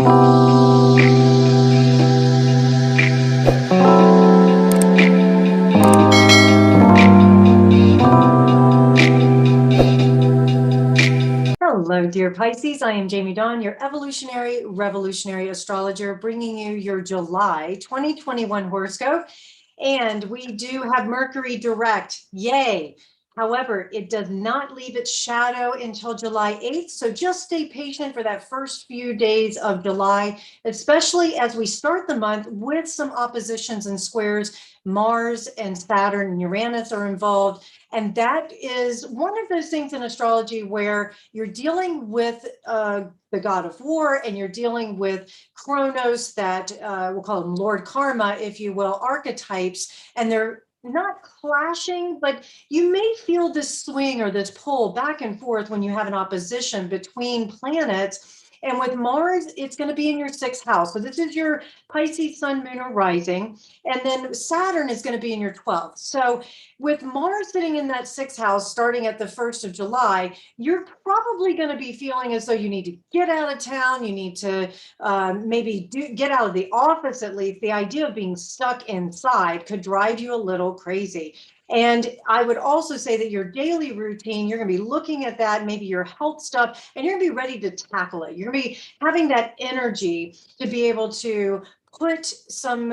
Hello, dear Pisces. I am Jamie Dawn, your evolutionary, revolutionary astrologer, bringing you your July 2021 horoscope. And we do have Mercury direct. Yay. However, it does not leave its shadow until July 8th. So just stay patient for that first few days of July, especially as we start the month with some oppositions and squares. Mars and Saturn and Uranus are involved. And that is one of those things in astrology where you're dealing with the god of war, and you're dealing with Chronos, that we'll call him Lord Karma, if you will, archetypes, and they're not clashing, but you may feel this swing or this pull back and forth when you have an opposition between planets. And with Mars, it's going to be in your sixth house. So this is your Pisces sun, moon, or rising. And then Saturn is going to be in your 12th. So with Mars sitting in that sixth house starting at the 1st of July, you're probably going to be feeling as though you need to get out of town. You need to maybe get out of the office at least. The idea of being stuck inside could drive you a little crazy. And I would also say that your daily routine, you're going to be looking at that, maybe your health stuff, and you're going to be ready to tackle it. You're going to be having that energy to be able to put some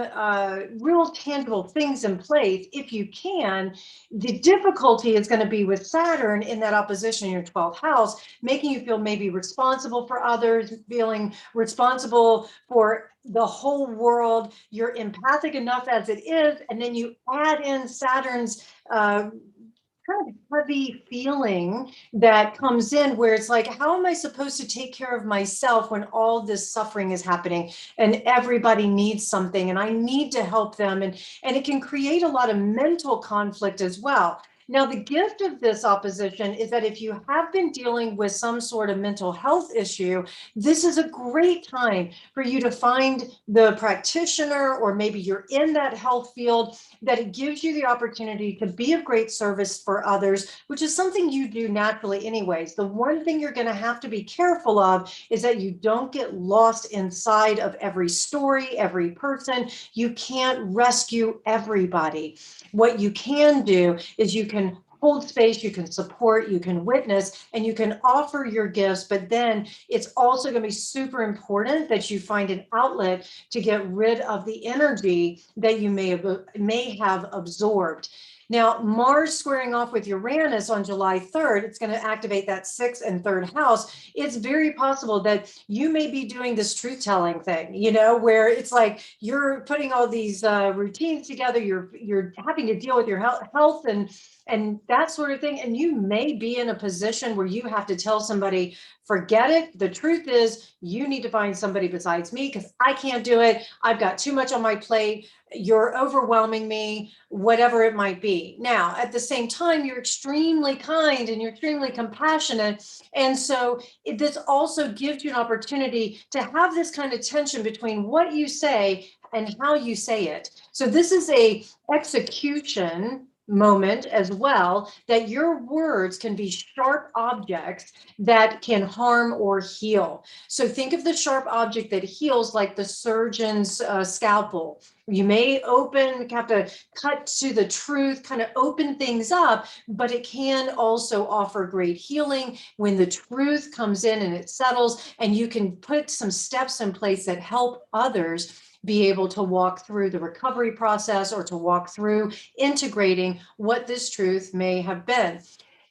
real tangible things in place if you can. The difficulty is going to be with Saturn in that opposition in your 12th house, making you feel maybe responsible for others, feeling responsible for the whole world. You're empathic enough as it is, and then you add in Saturn's kind of heavy feeling that comes in where it's like, how am I supposed to take care of myself when all this suffering is happening and everybody needs something and I need to help them? And it can create a lot of mental conflict as well. Now, the gift of this opposition is that if you have been dealing with some sort of mental health issue, this is a great time for you to find the practitioner, or maybe you're in that health field, that it gives you the opportunity to be of great service for others, which is something you do naturally anyways. The one thing you're going to have to be careful of is that you don't get lost inside of every story, every person. You can't rescue everybody. What you can do is you can hold space, you can support, you can witness, and you can offer your gifts. But then it's also going to be super important that you find an outlet to get rid of the energy that you may have absorbed. Now, Mars squaring off with Uranus on July 3rd, it's going to activate that 6th and 3rd house. It's very possible that you may be doing this truth-telling thing, where it's like you're putting all these routines together, you're having to deal with your health and that sort of thing. And you may be in a position where you have to tell somebody, forget it. The truth is, you need to find somebody besides me because I can't do it. I've got too much on my plate. You're overwhelming me, whatever it might be. Now, at the same time, you're extremely kind and you're extremely compassionate. And so this also gives you an opportunity to have this kind of tension between what you say and how you say it. So this is a execution moment as well, that your words can be sharp objects that can harm or heal. So think of the sharp object that heals, like the surgeon's scalpel. You may have to cut to the truth, kind of open things up, but it can also offer great healing when the truth comes in and it settles, and you can put some steps in place that help others be able to walk through the recovery process or to walk through integrating what this truth may have been.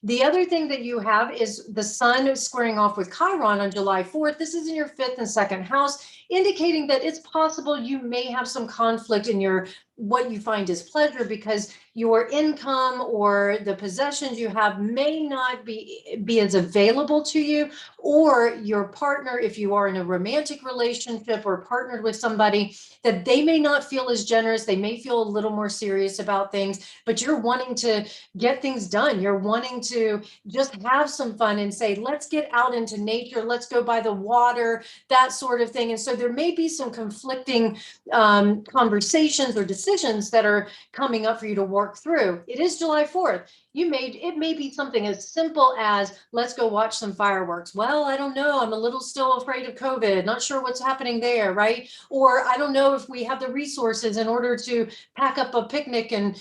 The other thing that you have is the sun squaring off with Chiron on July 4th. This is in your 5th and 2nd house, indicating that it's possible you may have some conflict in your what you find is pleasure, because your income or the possessions you have may not be as available to you, or your partner, if you are in a romantic relationship or partnered with somebody, that they may not feel as generous. They may feel a little more serious about things, but you're wanting to get things done. You're wanting to just have some fun and say, let's get out into nature. Let's go by the water, that sort of thing. And so there may be some conflicting conversations or decisions that are coming up for you to work through. It is July 4th. It may be something as simple as, let's go watch some fireworks. Well, I don't know. I'm a little still afraid of COVID. Not sure what's happening there, right? Or I don't know if we have the resources in order to pack up a picnic and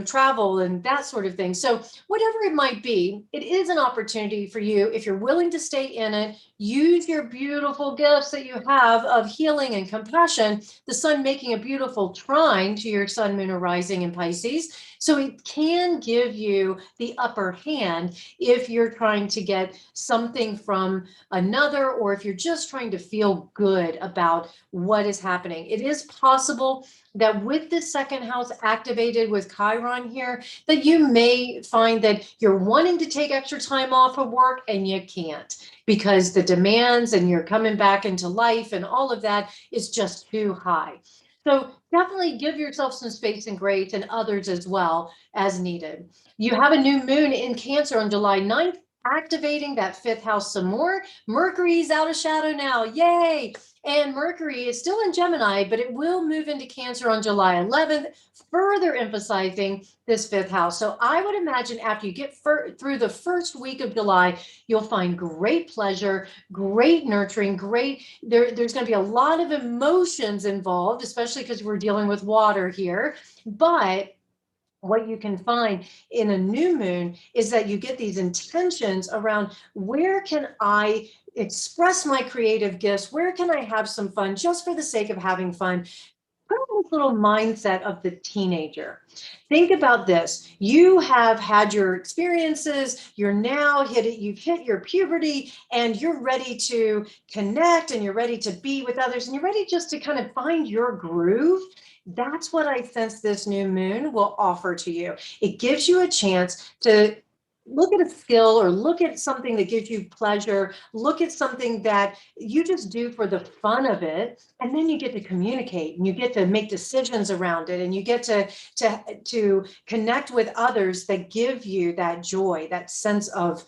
travel and that sort of thing. So whatever it might be, it is an opportunity for you, if you're willing to stay in it, use your beautiful gifts that you have of healing and compassion, the sun making a beautiful trine to your sun, moon, or rising in Pisces. So it can give you the upper hand if you're trying to get something from another, or if you're just trying to feel good about what is happening. It is possible that with this second house activated with Chiron here, that you may find that you're wanting to take extra time off of work and you can't, because the demands and you're coming back into life and all of that is just too high. So definitely give yourself some space and grace, and others as well as needed. You have a new moon in Cancer on July 9th, activating that fifth house some more. Mercury's out of shadow now. Yay! And Mercury is still in Gemini, but it will move into Cancer on July 11th, further emphasizing this fifth house. So I would imagine after you get through the first week of July, you'll find great pleasure, great nurturing, there's going to be a lot of emotions involved, especially because we're dealing with water here. But what you can find in a new moon is that you get these intentions around, where can I express my creative gifts? Where can I have some fun just for the sake of having fun? Put on this little mindset of the teenager. Think about this. You have had your experiences, you're now you've hit your puberty, and you're ready to connect, and you're ready to be with others, and you're ready just to kind of find your groove. That's what I sense this new moon will offer to you. It gives you a chance to look at a skill, or look at something that gives you pleasure, look at something that you just do for the fun of it, and then you get to communicate, and you get to make decisions around it, and you get to connect with others that give you that joy, that sense of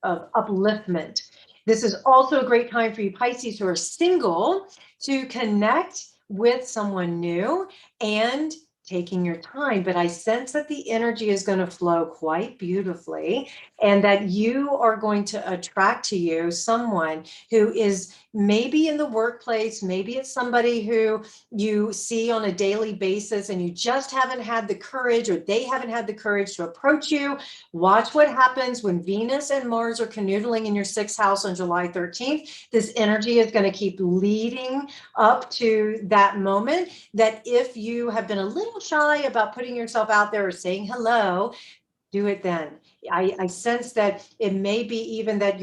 upliftment. This is also a great time for you Pisces who are single to connect with someone new and taking your time. But I sense that the energy is going to flow quite beautifully, and that you are going to attract to you someone who is maybe in the workplace, maybe it's somebody who you see on a daily basis, and you just haven't had the courage, or they haven't had the courage to approach you. Watch what happens when Venus and Mars are canoodling in your sixth house on July 13th. This energy is going to keep leading up to that moment, that if you have been a little shy about putting yourself out there or saying hello, do it then. I sense that it may be even that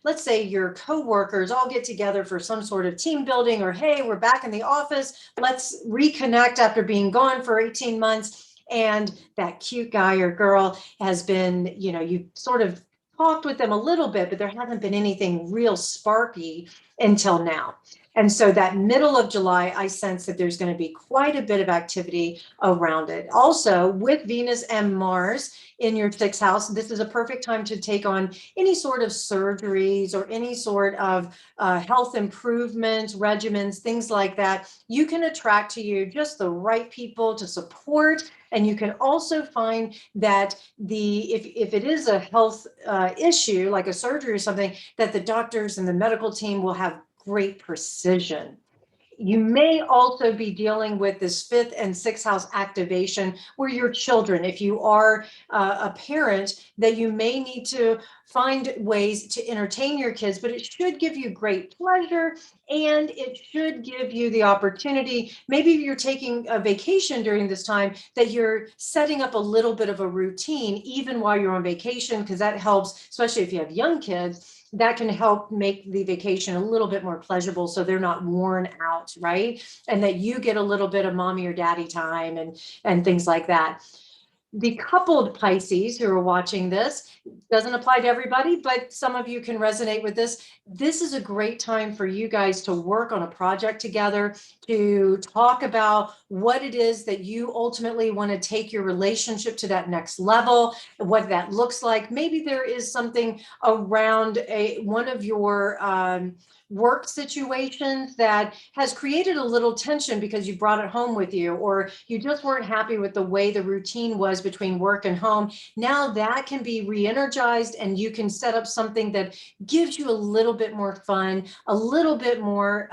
let's say your coworkers all get together for some sort of team building, or, hey, we're back in the office, let's reconnect after being gone for 18 months. And that cute guy or girl has been, you sort of talked with them a little bit, but there hasn't been anything real sparky until now. And so that middle of July, I sense that there's going to be quite a bit of activity around it. Also, with Venus and Mars in your sixth house, this is a perfect time to take on any sort of surgeries or any sort of health improvement regimens, things like that. You can attract to you just the right people to support. And you can also find that if it is a health issue, like a surgery or something, that the doctors and the medical team will have great precision. You may also be dealing with this fifth and sixth house activation where your children, if you are a parent, that you may need to find ways to entertain your kids, but it should give you great pleasure, and it should give you the opportunity. Maybe you're taking a vacation during this time, that you're setting up a little bit of a routine even while you're on vacation, because that helps, especially if you have young kids. That can help make the vacation a little bit more pleasurable, so they're not worn out, right? And that you get a little bit of mommy or daddy time and things like that. The coupled Pisces who are watching this, doesn't apply to everybody, but some of you can resonate with this. This is a great time for you guys to work on a project together, to talk about what it is that you ultimately want to take your relationship to that next level, what that looks like. Maybe there is something around one of your work situations that has created a little tension because you brought it home with you, or you just weren't happy with the way the routine was compromise between work and home. Now that can be re-energized, and you can set up something that gives you a little bit more fun, a little bit more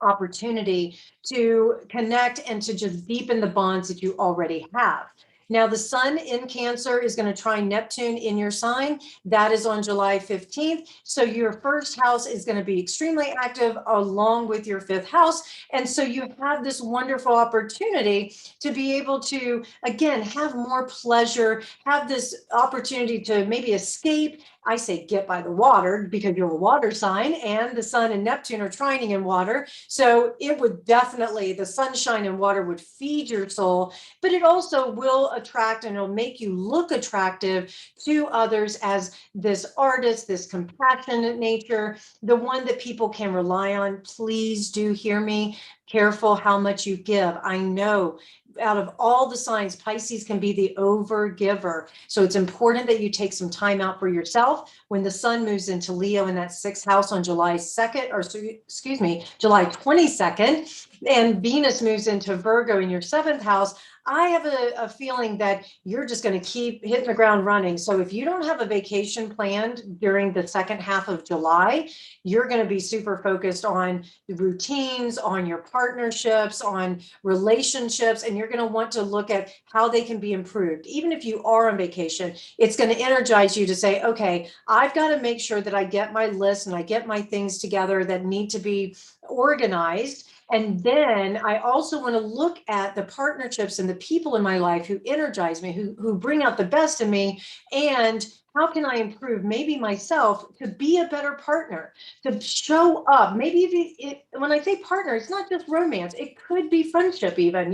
opportunity to connect and to just deepen the bonds that you already have. Now, the sun in Cancer is going to trine Neptune in your sign. That is on July 15th. So your first house is going to be extremely active along with your fifth house. And so you have this wonderful opportunity to be able to, again, have more pleasure, have this opportunity to maybe escape. I say get by the water because you're a water sign, and the sun and Neptune are trining in water. So it would definitely, the sunshine and water would feed your soul, but it also will attract and it'll make you look attractive to others as this artist, this compassionate nature, the one that people can rely on. Please do hear me. Careful how much you give. I know out of all the signs, Pisces can be the over giver. So it's important that you take some time out for yourself. When the sun moves into Leo in that sixth house on July 2nd, or excuse me, July 22nd, and Venus moves into Virgo in your seventh house, I have a feeling that you're just going to keep hitting the ground running. So if you don't have a vacation planned during the second half of July, you're going to be super focused on the routines, on your partnerships, on relationships, and you're going to want to look at how they can be improved. Even if you are on vacation, it's going to energize you to say, okay, I've got to make sure that I get my list and I get my things together that need to be organized. And then I also want to look at the partnerships and the people in my life who energize me, who bring out the best in me, and how can I improve maybe myself to be a better partner, to show up. Maybe if when I say partner, it's not just romance. It could be friendship even,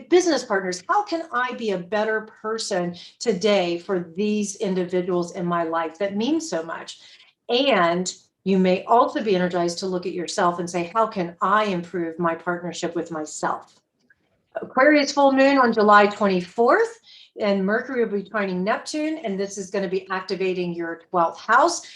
business partners. How can I be a better person today for these individuals in my life that mean so much? And you may also be energized to look at yourself and say, how can I improve my partnership with myself? Aquarius full moon on July 24th, and Mercury will be trining Neptune, and this is going to be activating your 12th house.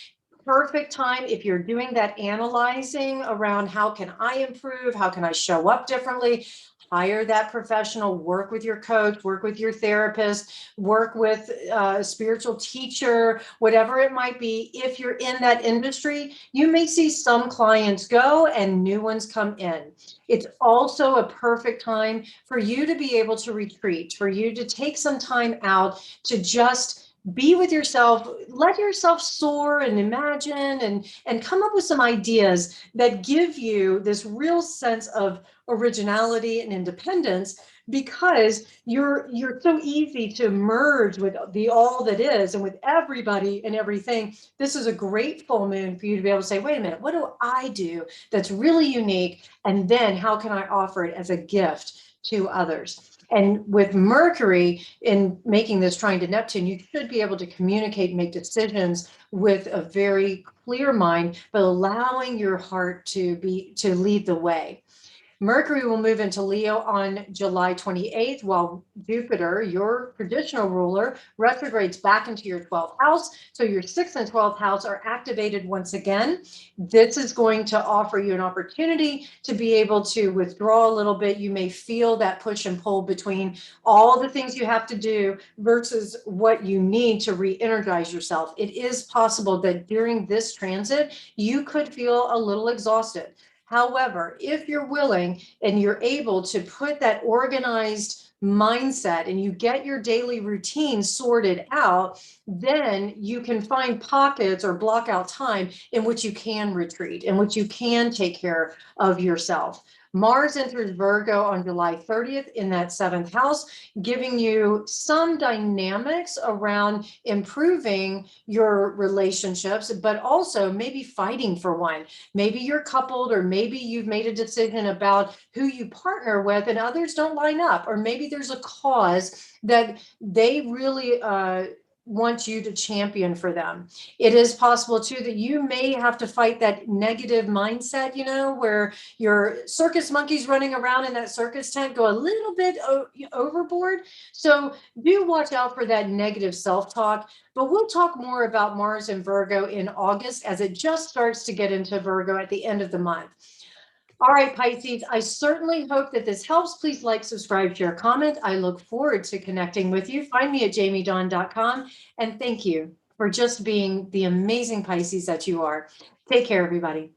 Perfect time if you're doing that analyzing around how can I improve, how can I show up differently. Hire that professional, work with your coach, work with your therapist, work with a spiritual teacher, whatever it might be. If you're in that industry, you may see some clients go and new ones come in. It's also a perfect time for you to be able to retreat, for you to take some time out to just be with yourself, let yourself soar and imagine and come up with some ideas that give you this real sense of originality and independence, because you're so easy to merge with the all that is and with everybody and everything. This is a great full moon for you to be able to say, wait a minute, what do I do that's really unique? And then how can I offer it as a gift to others? And with Mercury in making this trine to Neptune, you should be able to communicate and make decisions with a very clear mind, but allowing your heart to lead the way. Mercury will move into Leo on July 28th, while Jupiter, your traditional ruler, retrogrades back into your 12th house. So your 6th and 12th house are activated once again. This is going to offer you an opportunity to be able to withdraw a little bit. You may feel that push and pull between all the things you have to do versus what you need to re-energize yourself. It is possible that during this transit, you could feel a little exhausted. However, if you're willing and you're able to put that organized mindset and you get your daily routine sorted out, then you can find pockets or block out time in which you can retreat, in which you can take care of yourself. Mars enters Virgo on July 30th in that 7th house, giving you some dynamics around improving your relationships, but also maybe fighting for one. Maybe you're coupled, or maybe you've made a decision about who you partner with and others don't line up, or maybe there's a cause that they really want you to champion for them. It is possible too that you may have to fight that negative mindset, where your circus monkeys running around in that circus tent go a little bit overboard. So do watch out for that negative self-talk. But we'll talk more about Mars and Virgo in August as it just starts to get into Virgo at the end of the month. All right, Pisces, I certainly hope that this helps. Please like, subscribe, share, comment. I look forward to connecting with you. Find me at jamiedon.com. And thank you for just being the amazing Pisces that you are. Take care, everybody.